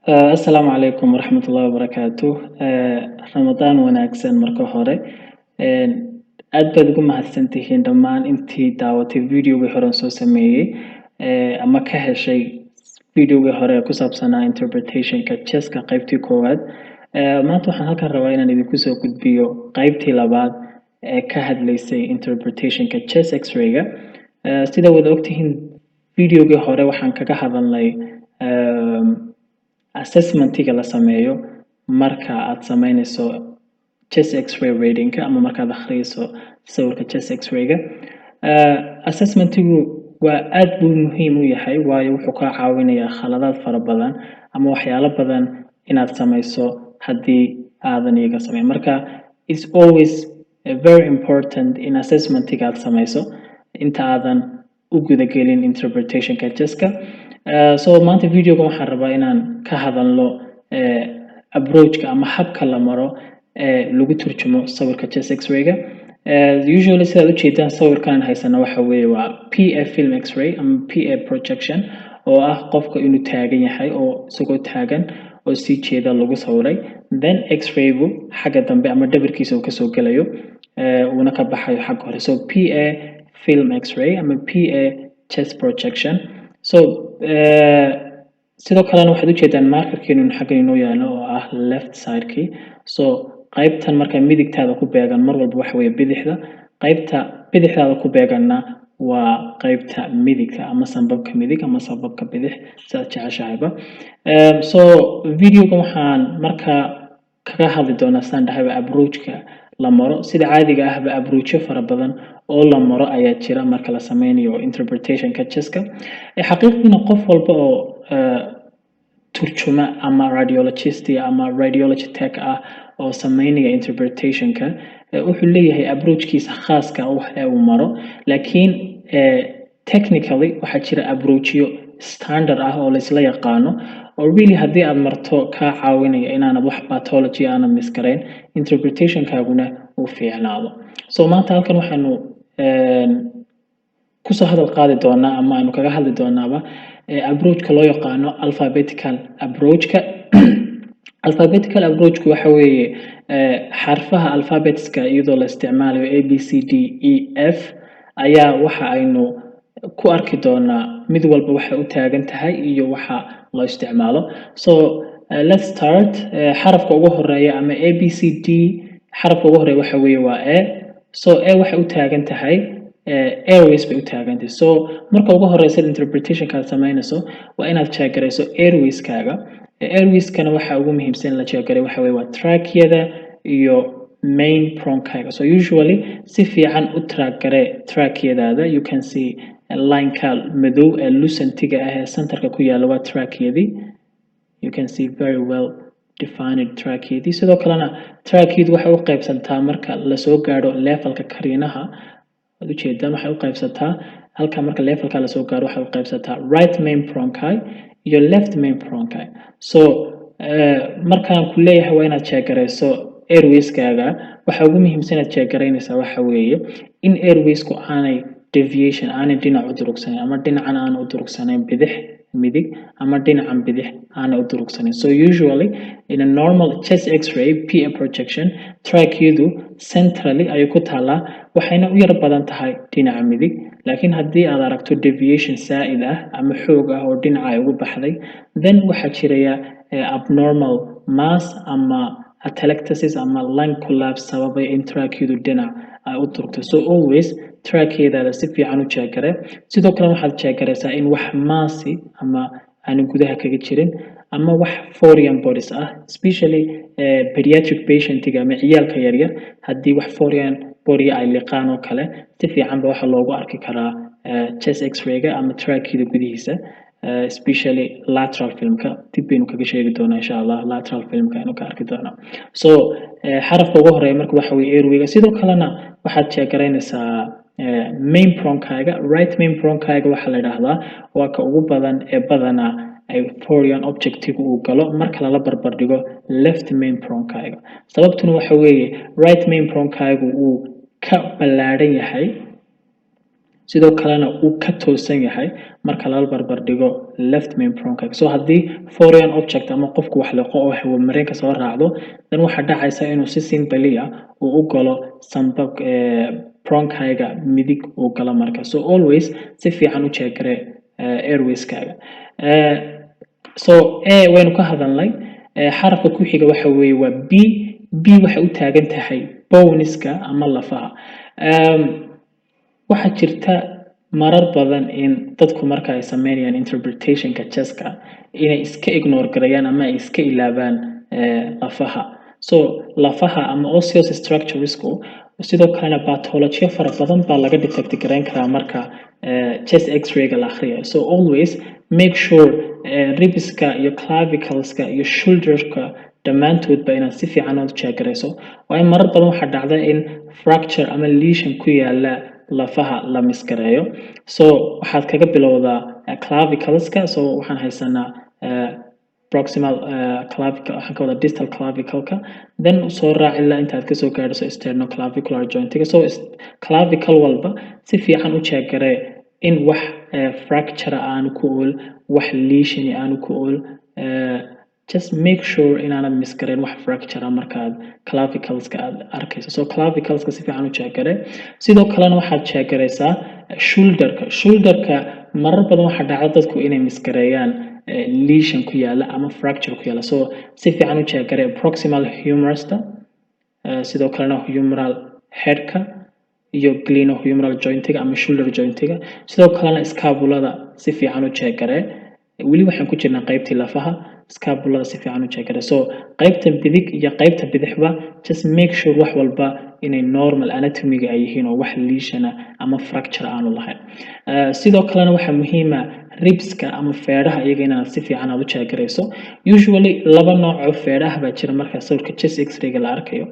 Assalaamu calaykum waraxmatullaahi wabarakaatuh. Ramadaan wanaagsan marka hore. Aad baad ugu mahadsantihiin dhammaan intii daawatay videogii hore aan soo sameeyey ama ka heshay videogii hore ee ku saabsanaa interpretationka chesska qaybtii koowaad. Maanta waxaan halkan rabaa inaan idinku soo gudbiyo qaybtii labaad ee ka hadlaysay interpretationka chess x-ray-ga. Sida wada ogtihiin videogii hore waxaan kaga hadalnay assessmentiga la sameeyo marka aad sameynayso chess x-ray readingka ama markaad akhriyayso sawirka chess x-ray-ga. Assessmentigu waa aad buu muhiim u yahay waayo wuxuu kaa caawinayaa khaladaad fara badan ama waxyaalo badan inaad sameyso haddii aadan iyaga sameyn. Marka it's always very important in assessmentiga aad sameyso inta aadan u gudagelin interpretationka chesska. So maanta videoga waxaan rabaa inaan ka hadalno approachka ama habka la maro lagu turjumo sawirka chess x-ray-ga. Usually sidaad u jeedaan sawirkan haysana waxa weeye waa PA film x-ray ama PA projection oo ah qofka inuu taagan yahay oo isagoo taagan oo sii jeeda lagu sawiray, then x-ray-gu xagga dambe ama dhabarkiisa uu kasoo gelayo uuna ka baxayo xagga hore. So PA film x-ray ama PA chess projection. So sidoo kalena waxaad u jeedaan markerkeenu xaggan inoo yaalo oo ah left sidekii. So qaybtan marka midigtaada ku beegan mar walba waxa weeye bidixda, qaybta bidixdaada ku beeganna waa qaybta midigta ama sanbabka midig ama sanbabka bidix sidaad jeceshahayba. So videoga waxaan marka kaga hadli doonaa sidaan dhahayba approachka la maro. Sida caadiga ahba approachyo fara badan oo la maro ayaa jira marka la sameynayo interpretationka chesska. Xaqiiqdiina qof walba oo turjuma ama radiologist ama radiology tech ah oo sameynaya interpretationka wuxuu leeyahay approachkiisa khaaska ah ee uu maro, laakiin technically waxaa jira approachyo standard ah oo la isla yaqaano oo really haddii aad marto kaa caawinaya inaanad wax pathology aanad miskarayn interpretationkaaguna uu fiicnaado. So maanta halkan waxaanu kusoo hadal qaadi doonaa ama aynu kaga hadli doonaaba approachka loo yaqaano alphabetical approachka. Alphabetical approachku waxa weeye xarfaha alphabetska iyadoo la isticmaalayo A B C D E F ayaa waxa aynu ku arki doonaa mid walba waxay u taagan tahay iyo waxa loo isticmaalo. So let's start. Xarafka ugu horeeya ama A B C D xarafka ugu horeeya waxa weeye waa A. So A waxay u taagan tahay airways bay u taagantahay. So marka ugu horeysa interpretationka aad sameynayso waa inaad jeegarayso airwayskaaga. Airwayskana waxa ugu muhiimsan la jeegaray waxa weeye waa trachea-da iyo main bronchi-ga. So usually si fiican u trachea-daada. You can see line-ka madow ee lucentiga ah ee centerka ku yaala waa trachea-dii. You can see very well defined trachea-dii. Sidoo kalena trachea-du waxay u qaybsantaa marka lasoo gaadho levelka kariinaha ujeedaan waxay u qaybsataa halka marka levelka la soo gaaro waxay u qaybsataa right main bronchi iyo left main bronchi. So markaan ku leeyahay waa inaad jeegarayso airwayskaaga waxa ugu muhiimsan inaad jeegaraynaysaa waxa weeye in airwaysku aanay deviation aanay dhinac u durugsanayn ama dhinacan aan u durugsanayn bidix midig ama dhinacan bidix aan u durugsanayn. So usually in a normal chest x-ray PA projection trachea-du centrally ayay ku taalaa waxayna u yar badan tahay dhinaca midig, laakiin haddii aad aragto deviation saa'id ah ama xoog ah oo dhinaca ay ugu baxday then waxaa jiraya abnormal mass ama atelectasis ama lung collapse sababay in trachea-du dhinac ay u durugto. So always trachea-daada si fiican u jeegare. Sidoo kale waxaad jeegaraysaa in wax maasi ama aan gudaha kaga jirin ama wax foreign bodies ah, especially pediatric patientiga ama ciyaalka yaryar haddii wax foreign body ay liqaan oo kale si fiican ba waxa loogu arki karaa chest x-ray-ga ama trachea-da gudihiisa, especially lateral filmka. Dib baynu kaga sheegi doonaa insha Allah lateral filmka aynu ka arki doonaa. So xarafka ugu horeeya marka waxa weeye airway-ga. Sidoo kalena waxaad jeegaraynaysaa main bronchi-ga. Right main bronchi-ga waxaa la yidhaahdaa waa ka ugu badan ee badanaa ay foreign objectigu uu galo marka lala barbar dhigo left main bronchi-ga. Sababtuna waxa weeye right main bronchi-gu uu ka ballaaran yahay. sidoo kalena uu ka toosan yahay marka la barbar dhigo left main bronchial. So haddii foreign object ama qofku wax liqo oo hawo mareenka soo raacdo, dan waxaa dhacaysa inuu si simply uu u galo sanbab bronchiga midig uu galo marka. So always si fiican u check garee airwayskaaga. So waynu ka hadalnay xarafka ku xiga waxa weeye waa b waxay u taagan tahay boneska ama lafaha. waxaa jirta marar badan in dadku marka ay sameynayaan interpretationka chestka inay iska ignore garayaan ama ay iska ilaabaan lafaha. So lafaha ama osseous structuresku sidoo kalena pathology fara badan baa laga detect gareyn karaa marka chest x-ray-ga la akhriyo. So always make sure ribska iyo clavicleska iyo shoulderka dhammaantoodba inaad si fiican u check garayso. waayo marar badan waxaa dhacda in fracture ama lesion ku yaala lafaha la miskareeyo. So waxaad kaga bilowdaa clavicleska. So waxaan haysanaa proximal clavicle, waxaan ka wada distal clavicle-ka, then soo raac ilaa intaad kasoo gaadhiso sternoclavicular joint-ga. So clavicle walba si fiican u check garee in wax fracture aanu ku ool, wax lesion aanu ku ool. Just make sure inaanad miskareen wax fracture markaad clavicleska aad arkayso. So clavicleska si fiican u check garee. sidoo kalena waxaad check garaysaa shoulderka marar badan waxaa dhacda dadku inay miskareeyaan lesion ku yaala ama fracture ku yaala. So si fiican u check garee proximal humerusta, sidoo kalena humeral headka iyo glenohumeral joint-ga ama shoulder joint-ga. sidoo kalena scapulada si fiican u check garee. weli waxaan ku jirnaa qaybtii lafaha, scapulada si fiican u check garee. So qaybta bidig iyo qaybta bidixba just make sure wax walba inay normal anatomy-ga ay yihiin oo wax lesion ama fracture aanu lahayn. sidoo kalena waxaa muhiim ah ribska ama feedhaha iyaga inaad si fiican aad u check garayso. Usually laba nooc oo feedhaha baa jira marka sawirka chest x-ray-ga la arkayo.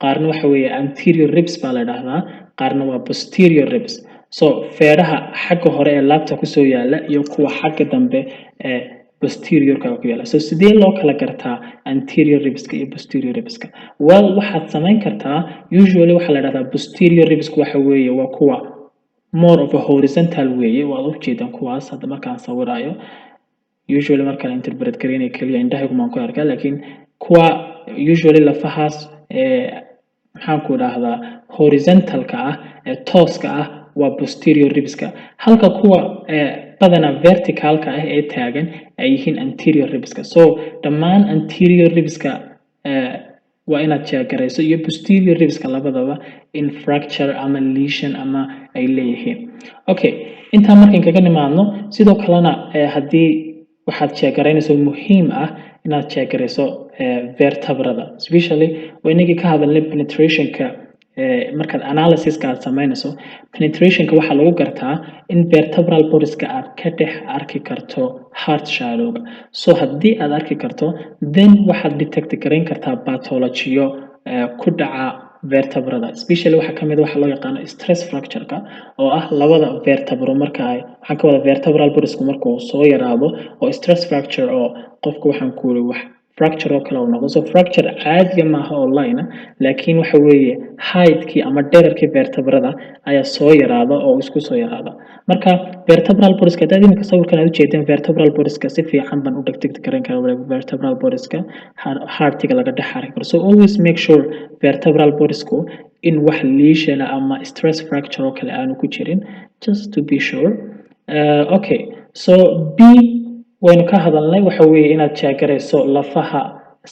qaarna waxa weeye anterior ribs baa la yidhaahdaa, qaarna waa posterior ribs. So feedhaha xagga hore ee laabta kusoo yaala iyo kuwa xagga dambe ee posteriorka ku yaala. So sidee loo kala gartaa anterior ribska iyo posterior ribska? Well, waxaad samayn kartaa usually waxa la yidhaahdaa posterior ribska waxa weeye waa kuwa more of a horizontal weeye. waad u jeedaan kuwaas hadda markaan sawirayo. usually markaan interpret gareynay kaliya indhahaygu maan ku arkaa, laakiin kuwa usually lafahaas maxaan ku idhaahdaa horizontalka ah ee tooska ah waa posterior ribska, halka kuwa badana verticalka ah ee taagan ay yihiin anterior ribska. So dhammaan anterior ribska waa inaad check garayso iyo posterior ribska labadaba in fracture ama lesion ama ay leeyihiin. Okay, intaa markaan kaga nimaadno sidoo kalena haddii waxaad check garaynayso muhiim ah inaad check garayso vertebrada, especially waynagii ka hadalnay penetrationka. markaad analysiska aad samaynayso penetrationka waxaa lagu gartaa in vertebral bodies-ka aad ka dhex arki karto heart shadow-ga. So haddii aad arki karto then waxaad detect garayn kartaa pathology-yo ku dhaca vertebrada, especially waxaa kamid waxa loo yaqaano stress fracture-ka oo ah labada vertebro marka ay waxaan ka wada vertebral bodies-ku marka uu soo yaraado oo stress fracture oo qofku waxaan ku yiri wax fracture oo kale uu noqdo. So fracture caadi maaha oo line, laakiin waxa weeye height-kii ama dhererkii vertebrada ayaa soo yaraada oo isku soo yaraada. marka vertebral bodies-ka hadda idinka sawirkan aad u jeedeen vertebral bodies-ka si fiican baan u detect garan karaa vertebral bodies-ka heart-ga laga dhex arki karo. So always make sure vertebral bodies-ku in wax lesion ama stress fracture oo kale aanu ku jirin, just to be sure. Okay, so B waynu ka hadalnay waxa weeye inaad check garayso lafaha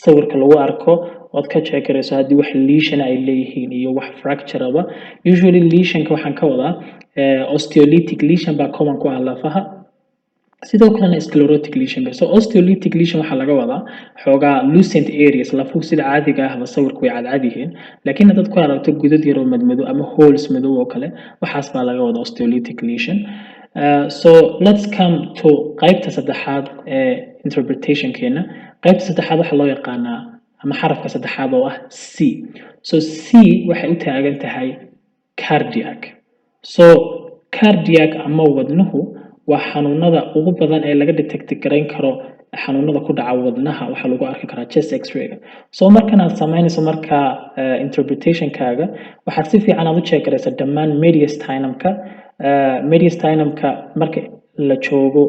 sawirka lagu arko ood ka check garayso haddii wax lesion ay leeyihiin iyo wax fracture aba. usually lesionka waxaan ka wadaa osteolytic lesion baa common ku ah lafaha, sidoo kalena sclerotic lesion. So osteolytic lesion waxaa laga wadaa xoogaa lucent areas lafuhu sida caadiga ahba sawirku way cadcad yihiin, laakiin haddaad ku aragto gudad yar oo madmadow ama holes madow oo kale waxaas baa laga wadaa osteolytic lesion. So let's come to qaybta saddexaad ee interpretationkeena. qaybta saddexaad waxaa loo yaqaanaa ama xarafka saddexaad oo ah C. So C waxay u taagan tahay cardiac. So cardiac ama wadnuhu waa xanuunada ugu badan ee laga detect garayn karo xanuunada ku dhaca wadnaha waxaa lagu arki karaa chest x-ray-ga. So markan aad samaynayso markaa interpretationkaaga waxaad si fiican aad u check garaysaa dhammaan mediastinumka mediastinumka marka la joogo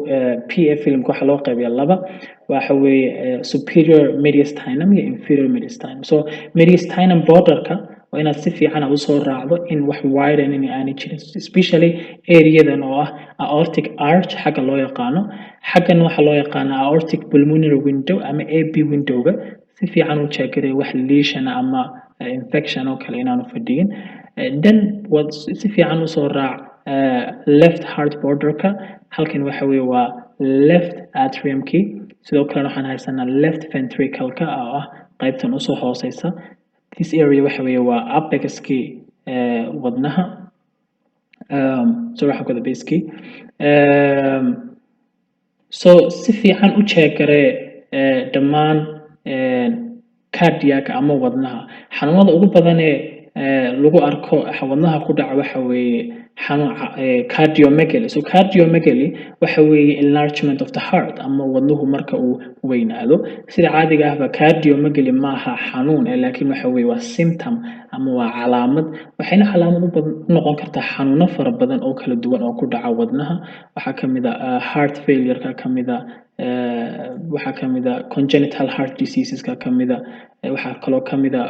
PA filmka waxa loo qaybiyaa laba waxa weeye superior mediastinum iyo inferior mediastinum so mediastinum borderka waa inaad si fiican u soo raacdo in wax widening aan jirin especially areadan oo ah aortic arch xagga loo yaqaano xaggan waxa loo yaqaan aortic pulmonary window ama AB windowga si fiican u checkare wax lesion ama infection oo kale inaanu fadhiyin then wad si fiican u soo raac left heart borderka halkan waxa weeye waa left atrium key sidoo kale waxaan haysanaa left ventricle ka oo ah qaybtan u soo hooseysa this area waxa weeye waa apex key wadnaha so waxa ku base key so si fiican u checkare dhammaan cardiac ama wadnaha xanuunada ugu badan ee lagu arko wadnaha ku dhaca waxa weeye xanuun cardiomegaly so cardiomegaly waxa weeye enlargement of the heart ama wadnuhu marka uu weynaado sida caadiga ah cardiomegaly ma aha xanuun laakiin waxa weeye waa symptom ama waa calaamad waxayna calaamad u noqon kartaa xanuuno fara badan oo kala duwan oo ku dhaca wadnaha waxa kamid ah heart failure ka kamid ah waxa kamid ah congenital heart diseases ka kamid ah waxa kaloo kamid ah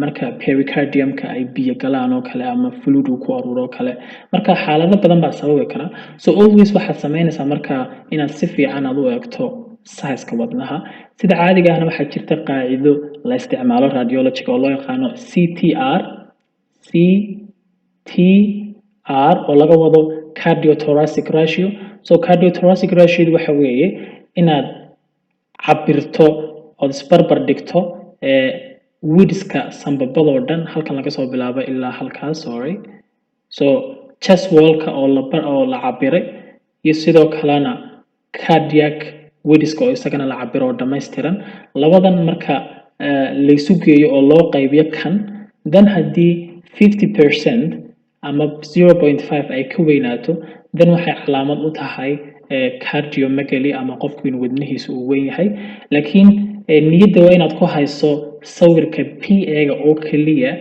marka pericardiumka ay biyo galaan oo kale ama fluid uu ku aruuro kale marka xaalado badan baa sababi kara so always waxa sameynaysaa marka inaad si fiican aad u eegto size-ka wadnaha sida caadiga ahna waxa jirta qaacido la isticmaalo radiology oo loo yaqaano CTR oo laga wado cardiothoracic ratio so cardiothoracic ratio waxa weeye inaad cabirto oo isbarbar dhigto widthka sambabadoo dhan halkan laga soo bilaabo ilaa halkaas sorry so chest wall-ka oo la cabiray iyo sidoo kalena cardiac widthka oo isagana la cabiro oo dhameystiran labadan marka la isu geeyo oo loo qaybiyo kan then haddii 50% ama 0.5 ay ka weynaato then waxay calaamad u tahay cardiomegaly ama qofku inuu wadnihiisu uu weyn yahay laakiin niyadda waa inaad ku hayso sawirka PA-ga oo kaliya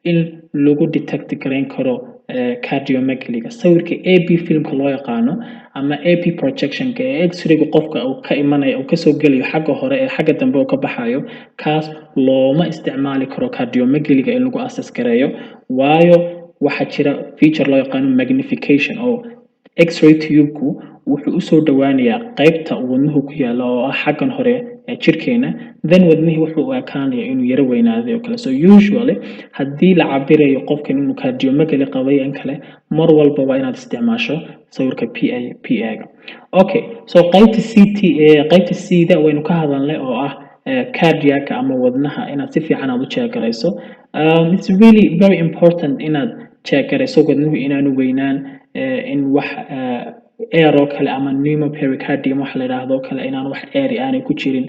in lagu detect gareyn karo cardiomegaly-ga sawirka AB filmka loo yaqaano ama AP projection-ka ee X-ray-ga qofka uu ka imanayo oo ka soo galayo xagga hore ee xagga dambe oo ka baxayo kaas looma isticmaali karo cardiomegaly-ga in lagu assess gareeyo waayo waxa jira feature loo yaqaano magnification oo X-ray tube-ku wuxuu u soo dhawaanayaa qaybta wadnuhu ku yaalo oo ah xaggan hore ee jirkeena then wadnihi wuxuu u ekaanayaa inuu yara weynaaday oo kale so usually haddii la cabirayo qofkan inuu cardiomegaly qabay in kale mar walba waa inaad isticmaasho sawirka PA-ga okay so qaybta C-da waynu ka hadalnay oo ah cardiac ama wadnaha inaad si fiican aad u check-garayso it's really very important inaad check-garayso wadnuhu inaanu weynaan in wax air oo kale ama pneumopericardium waxa la yiraahdo kale inaan wax air aanay ku jirin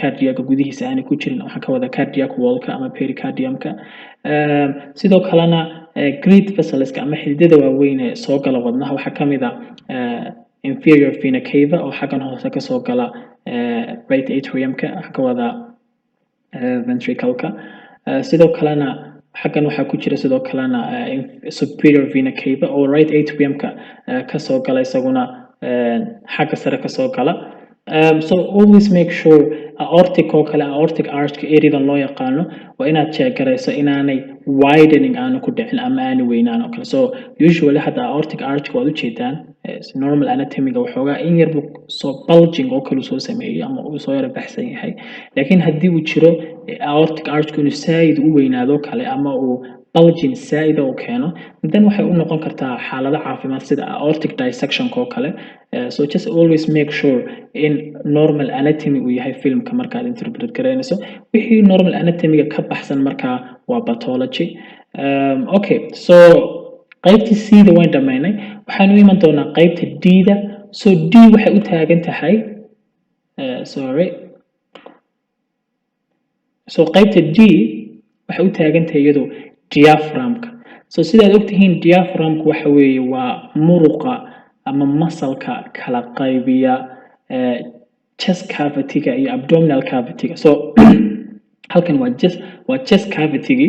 cardiac gudihiisa aanay ku jirin waxa ka wada cardiac wall-ka ama pericardium-ka sidoo kalena great vessels-ka ama xididada waaweyn ee soo gala wadnaha waxa kamid ah inferior vena cava oo xaggan hoose ka soo gala right atrium-ka waxa ka wada ventricle-ka sidoo kalena xaggan waxa ku jira sidoo kalena superior vena cava oo right atrium-ka ka soo gala isaguna xagga sare ka soo gala so always make sure aortic oo kale aortic arch area loo yaqaano waa inaad check-garayso inaanay widening aanu ku dhicin ama aanay weynaan oo kale so usually hadda aortic arch waad u jeedaan normal anatomy-ga waxoogaa in yar soo bulging oo kale soo sameeyay ama uu soo yara baxsan yahay laakiin haddii uu jiro aortic arch inuu saayid u weynaado kale ama uu bulging saayid oo keeno then waxay u noqon kartaa xaalado caafimaad sida aortic dissection oo kale so just always make sure in normal anatomy uu yahay filmka marka aad interpret gareynayso wixii normal anatomy-ga ka baxsan marka waa pathology okay so qaybta C-da waan dhameynay waxaan u iman doonaa qaybta D-da so D waxay u taagan tahay so qaybta D waxay u taagan tahay iyadoo diaphragm-ka so sidaad ogtihiin diaphragm-ku waxa weeye waa muruqa ama muscle-ka kala qaybiya chest cavity-ga iyo abdominal cavity-ga so halkan waa chest cavity-gi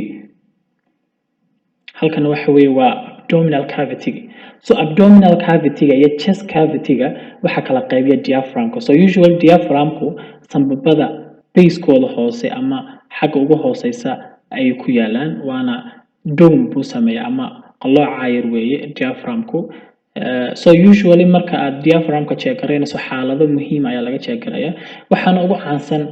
halkan waxa weeye waa abdominal cavity. So abdominal cavity iyo chest cavity waxa kala qaybiya diaphragmka. So usually diaphragmku sanbabada basekooda hoose ama xagga ugu hooseysa ay ku yaalaan, waana dome buu sameeyaa ama qalooca yar weeye diaphragmku. So usually marka aad diaphragmka check gareynayso xaalado muhiim ayaa laga check garaya, waxaana ugu caansan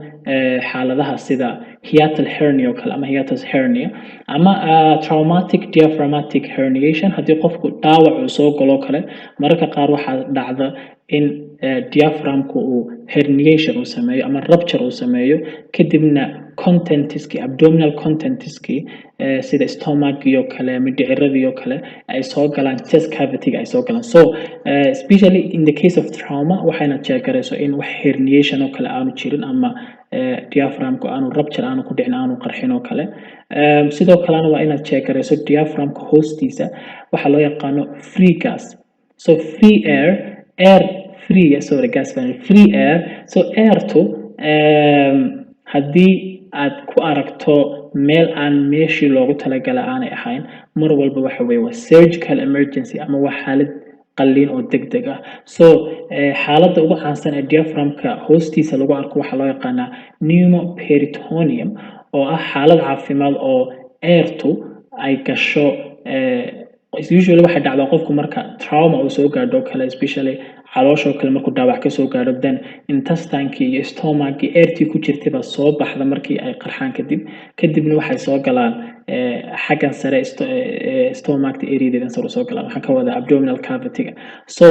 xaaladaha sida hiatal hernia oo kale ama hiatus hernia ama traumatic diaphragmatic herniation. haddii qofku dhaawac uu soo galo kale, mararka qaar waxaa dhacda in diaphragmku uu herniation uu sameeyo ama rupture uu sameeyo, kadibna contentski abdominal contentski sida stomach iyo kale mindhicirada iyo kale ay soo galaan chest cavity ay soo galaan. So especially in the case of trauma waxayna check garayso in wax herniation oo kale aanu jirin ama diaphragmku aanu rupture aanu ku dhicin, aanu qarxin oo kale. sidoo kalena waa inaad check garayso diaphragmka hoostiisa waxa loo yaqaano free gas. So free air free air. So air to haddii aad ku aragto meel aan meeshii loogu talagalay aanay ahayn, mar walba waxa weeye waa surgical emergency ama waa xaalad qalliin oo degdeg ah. So xaaladda ugu caansan ee diaphragmka hoostiisa lagu arko waxaa loo yaqaanaa pneumoperitoneum, oo ah xaalad caafimaad oo airtu ay gasho. Usually waxa dhacda qofku marka trauma uu soo gaadho kale, especially caloosha kale markuu dhaawac ka soo gaadho, then intestineki iyo stomachki airtii ku jirtay baa soo baxda markii ay qarxaan kadibna waxay soo galaan xaggan sare stomach area sare soo galaan, waxaan ka wadaa abdominal cavity. So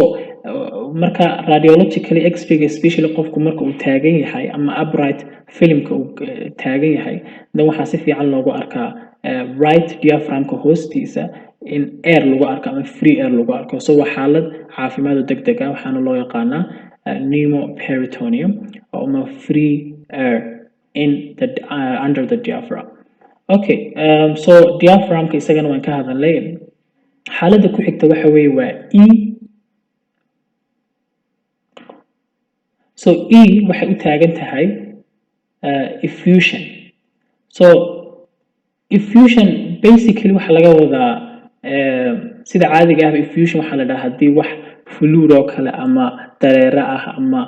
marka radiologically x-ray especially qofku marka uu taagan yahay ama upright filmka uu taagan yahay, then waxaa si fiican loogu arkaa right diaphragmka hoostiisa in air lagu arko ama free air lagu arko. So waa xaalad caafimaad oo degdeg ah, waxaana loo yaqaanaa pneumoperitoneum ama free air in the under the diaphragm. Okay, so diaphragmka isagana waan ka hadalnay. xaaladda ku xigta waxa weeye waa so waxay u taagan tahay effusion. So effusion basically waxa laga wadaa sida caadiga ah effusion waxa la dhahaa haddii wax fluid oo kale ama dareere ah ama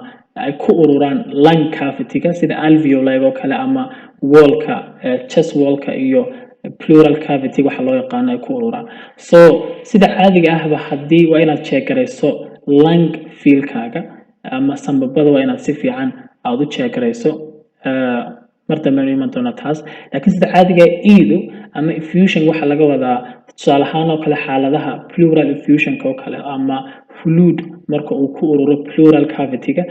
ay ku ururaan lung cavity-ga sida alveoli oo kale ama wallka chest wallka iyo pleural cavity waxa loo yaqaan ay ku ururaan. So sida caadiga ahba haddii waa inaad check garayso lung field-kaaga ama sanbabada waa inaad si fiican aad u check garayso. mar dambe aynu iman doonaa taas, laakiin sida caadiga iidu ama effusion waxa laga wadaa tusaale ahaan oo kale xaaladaha pleural effusionka oo kale ama fluid marka uu ku ururo pleural cavity-ga,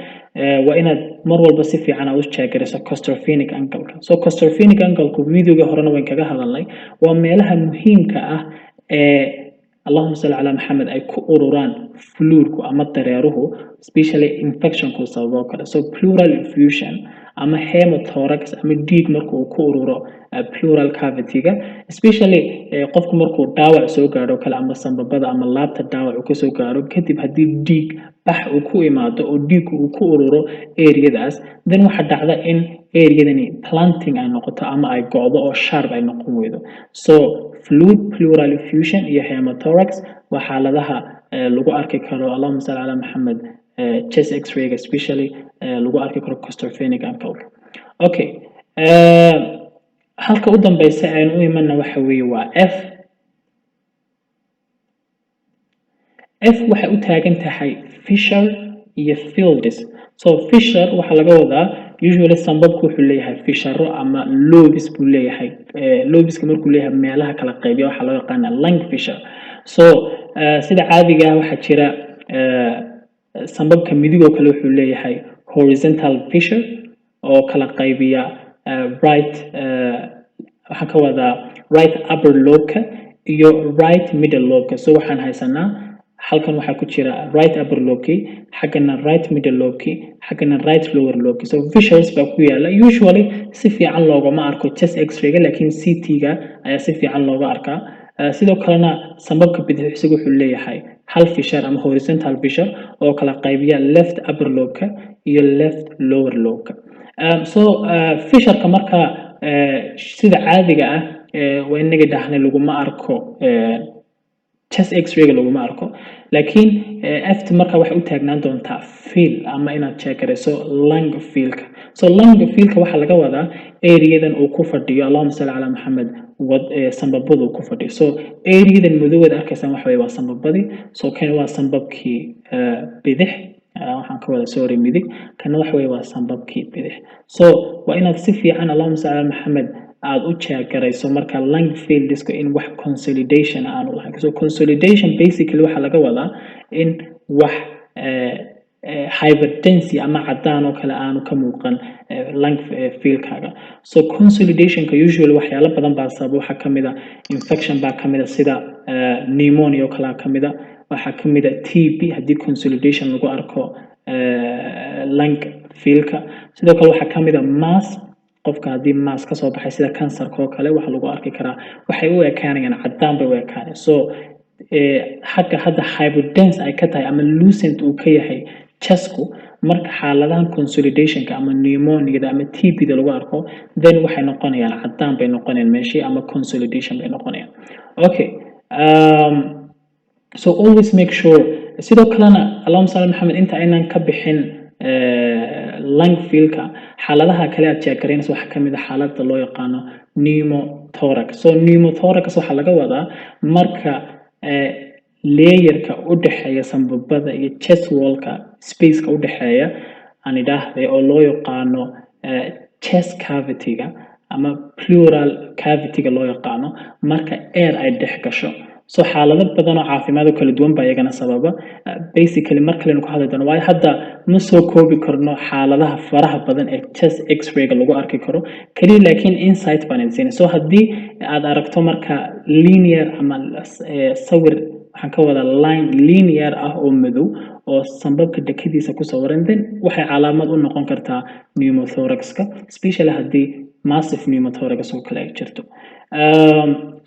waa inaad mar walba si fiican aad u check garayso claustropenic angle-ka. So claustropenic angle-ku videoga horena waan kaga hadalnay, waa meelaha muhiimka ah ee Allahumma salli ala Muhammad ay ku ururaan fluidku ama dareeruhu, especially infectionku sababo kale. So pleural effusion ama hemothorax ama dhiig markuu ku ururo pleural cavity-ga, especially qofku markuu dhaawac soo gaadho kale ama sanbabada ama laabta dhaawac uu ka soo gaadho, kadib haddii dhiig bax uu ku imaado oo dhiig uu ku ururo area-daas, then waxa dhacda in area-dani planting ay noqoto ama ay go'do oo sharp ay noqon weydo. So fluid pleural effusion iyo hemothorax waa xaaladaha lagu arki karo Allahumma salli ala Muhammad chest x-ray especially lagu arki karo claustropenic angle. Okay, halka u dambaysa aynu u imanna waxa weeye waa F waxay u taagan tahay fissure iyo fields. So fissure waxa laga wadaa usually sanbabku wuxuu leeyahay fissure ama lobes buu leeyahay. Lobeska markuu leeyahay meelaha kala qaybiya waxa loo yaqaan lung fissure. So sida caadiga ah waxa jira sanbabka midig oo kale wuxuu leeyahay horizontal fissure oo kala qaybiya waxaan ka wadaa right upper lobe-ka iyo right middle lobe-ka. So waxaan haysanaa halkan waxaa ku jira right upper lobe-ki, xaggana right middle lobe-ki, xaggana right lower lobe-ki. So fissures baa ku yaala. Usually si fiican loogama arko chest x-ray-ga, laakiin CT-ga ayaa si fiican looga arkaa. sidoo kalena sanbabka bidix isagu wuxuu leeyahay hal fissure ama horizontal fissure oo kala qaybiya left upper lobe-ka iyo left lower lobe-ka. So fissure-ka marka sida caadiga ah waa inaga dhahnay laguma arko chest x-ray laguma arko laakiin after marka waxay u taagnaan doontaa feel ama inaad check garayso lung feelka so lung feelka waxa laga wadaa areadan uu ku fadhiyo Allahumma salli ala Muhammad sanbabadu ku fadhiyo so areadan madowda arkaysan waxa way waa sanbabadii so kan waa sanbabkii bidix waxaan ka wada sorry midig kana waxa way waa sanbabkii bidix so waa inaad si fiican Allahumma salli ala Muhammad aad u check garayso marka lung field disco in wax consolidation aan u lahayn so consolidation basically waxa laga wadaa in wax hypertension ama cadaan oo kale aanu ka muuqan lung field-kaaga so consolidation ka usually waxyaalo badan baa sabab waxa kamida infection baa kamida sida pneumonia oo kale kamida waxa kamida TB hadii consolidation lagu arko lung field-ka sidoo kale waxa kamida mass qofka hadii mass ka soo baxay sida cancer oo kale waxa lagu arki karaa waxay u ekaanayaan cadaan bay u ekaanayaan so xagga hadda hyperdense ay ka tahay ama lucent uu ka yahay chestku marka xaaladahan consolidationka ama pneumonia ama TB da lagu arko then waxay noqonayaan cadaan bay noqonayaan meeshii ama consolidation bay noqonayaan okay so always make sure sidoo kalena Allahumma salli Muhammad inta aynan ka bixin lung field-ka xaaladaha kale aad check garaynayso waxa kamid ah xaaladda loo yaqaano pneumothorax so pneumothorax waxa laga wadaa marka layerka u dhaxeeya sanbabada iyo chest wall-ka space-ka u dhaxeeya aan idhaahday oo loo yaqaano chest cavity-ga ama pleural cavity-ga loo yaqaano marka air ay dhex gasho so xaalado badan oo caafimaad kala duwan baa iyagana sababa basically marka leen ku hadli doono waa hadda ma soo koobi karno xaaladaha faraha badan ee chest x-ray ga lagu arki karo kaliya laakiin insight baan idin so hadii aad aragto marka linear ama sawir waxaan ka wada line linear ah oo madow oo sanbabka dhakadiisa ku sawiran then waxay calaamad u noqon kartaa pneumothorax-ka especially hadii massive pneumothorax oo kale ay jirto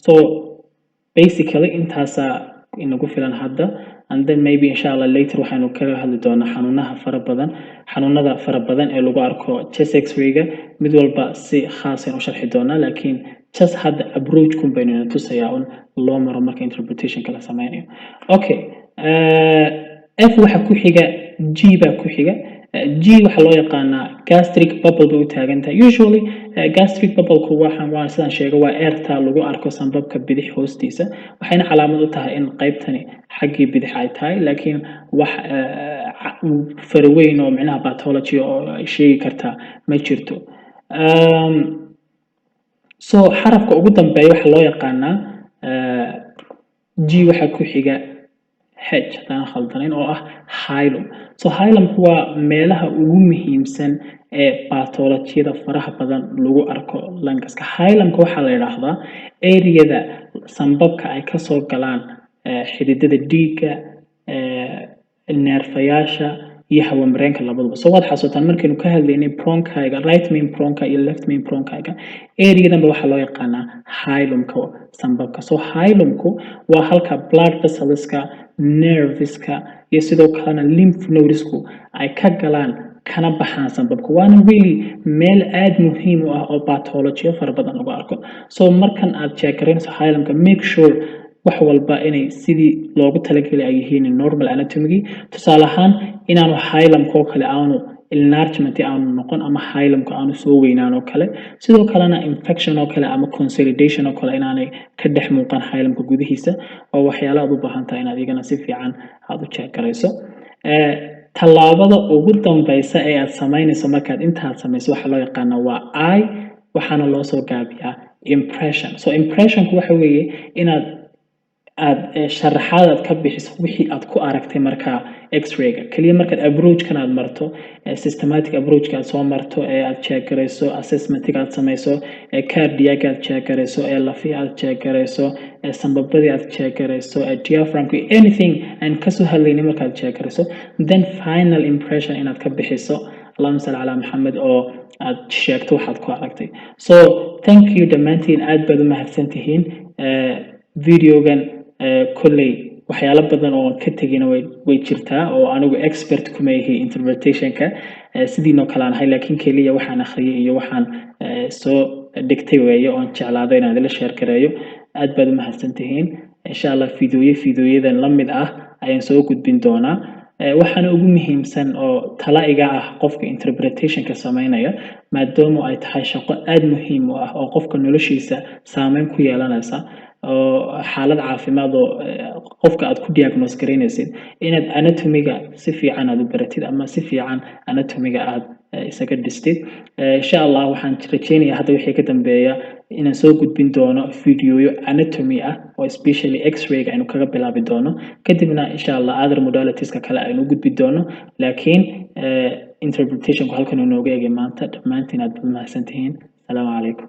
so basically intaasa inagu filan hadda and then maybe inshallah later waxaanu kaga hadli doonaa xanuunada fara badan ee lagu arko chest x-ray ga mid walba si khaas ah u sharxi doonaa laakiin just hadda approach kun baynu tusayaa on loo maro marka interpretation kala sameeyo okay f waxa ku xiga g ba ku xiga g waxa loo yaqaanaa gastric bubble bay u taagan tahay usually gastric bubble ku waxaan sidaan sheegay waa airta lagu arko sanbabka bidix hoostiisa waxayna calaamad u tahay in qaybtani xaggii bidix ay tahay laakiin wax farweyn oo macnaha pathology oo sheegi karta ma jirto so xarafka ugu dambeeya waxa loo yaqaanaa g waxa ku xiga H hadaan khaldanayn oo ah hilum so hilum waa meelaha ugu muhiimsan ee pathologiyada faraha badan lagu arko lungaska hilumka waxa la yiraahdaa areada sanbabka ay ka soo galaan xididada dhiigga neerfayaasha iyo hawamareenka labaduba so waad xasuutaan markaynu ka hadlaynay bronchiga right main bronchi iyo left main bronchiga areadan waxa loo yaqaanaa hilumka sanbabka so hilumku waa halka blood vesselska nerveska iyo sidoo kalena lymph nodesku ay ka galaan kana baxaan sanbabka waana really meel aad muhiim u ah oo pathology fara badan lagu arko so markan aad check garaynayso hilumka make sure wax walba inay sidii loogu talagalay ay yihiin normal anatomy tusaale ahaan inaanu hilumka kale aanu enlargement aanu noqon ama hilumka aanu soo weynaan oo kale sidoo kalena infection oo kale ama consolidation oo kale inaanay ka dhex muuqan hilumka gudihiisa oo waxyaalo aad u baahan tahay inaad igana si fiican aad u check garayso talaabada ugu dambaysa ee aad sameynayso markaad intaad samayso waxa loo yaqaan waa I waxaana loo soo gaabiyaa impression so impressionku waxa weeye inaad sharaxaad ka bixiso wixii aad ku aragtay marka x-ray ga kaliya markaad approach kan aad marto systematic approach ka soo marto ee aad check garayso assessment ka aad samayso cardiac aad check garayso lafi aad check garayso sanbabada aad check garayso diaphragm anything and ka soo hadlayna markaad check garayso then final impression inaad ka bixiso Allahumma salli ala Muhammad oo aad sheegto waxaad ku aragtay so thank you dhamaantiin aad baad u mahadsantihiin videogan kulley waxyaalo badan oo ka tagina way jirtaa oo anigu expert kuma yahay interpretationka sidiinoo kale aan ahay laakiin kaliya waxaan akhriyay iyo waxaan soo dhigtay weeye oo jeclaaday inaan la share gareeyo aad baad u mahadsantihiin insha Allah fiidiyoyadan la mid ah ayaan soo gudbin doonaa. Waxaana ugu muhiimsan oo tala iga ah qofka interpretationka sameynaya, maadaama ay tahay shaqo aad muhiim u ah oo qofka noloshiisa saameyn ku yeelanaysa oo xaalad caafimaad oo qofka aad ku diagnose gareynaysid, inaad anatomiga si fiican aad u baratid ama si fiican anatomiga aad isaga dhistid. Insha Allah waxaan rajeynayaa hadda wixii ka dambeeya inaan soo gudbin doono fiidiyoyo anatomy ah oo especially x-rayga aynu kaga bilaabi doono, kadibna insha Allah other modalitiska kale aynu u gudbi doono. Laakiin interpretationku halkan inooga eegay maanta. Dhammaantiin aad mahadsantihiin. Asalaamu calaykum.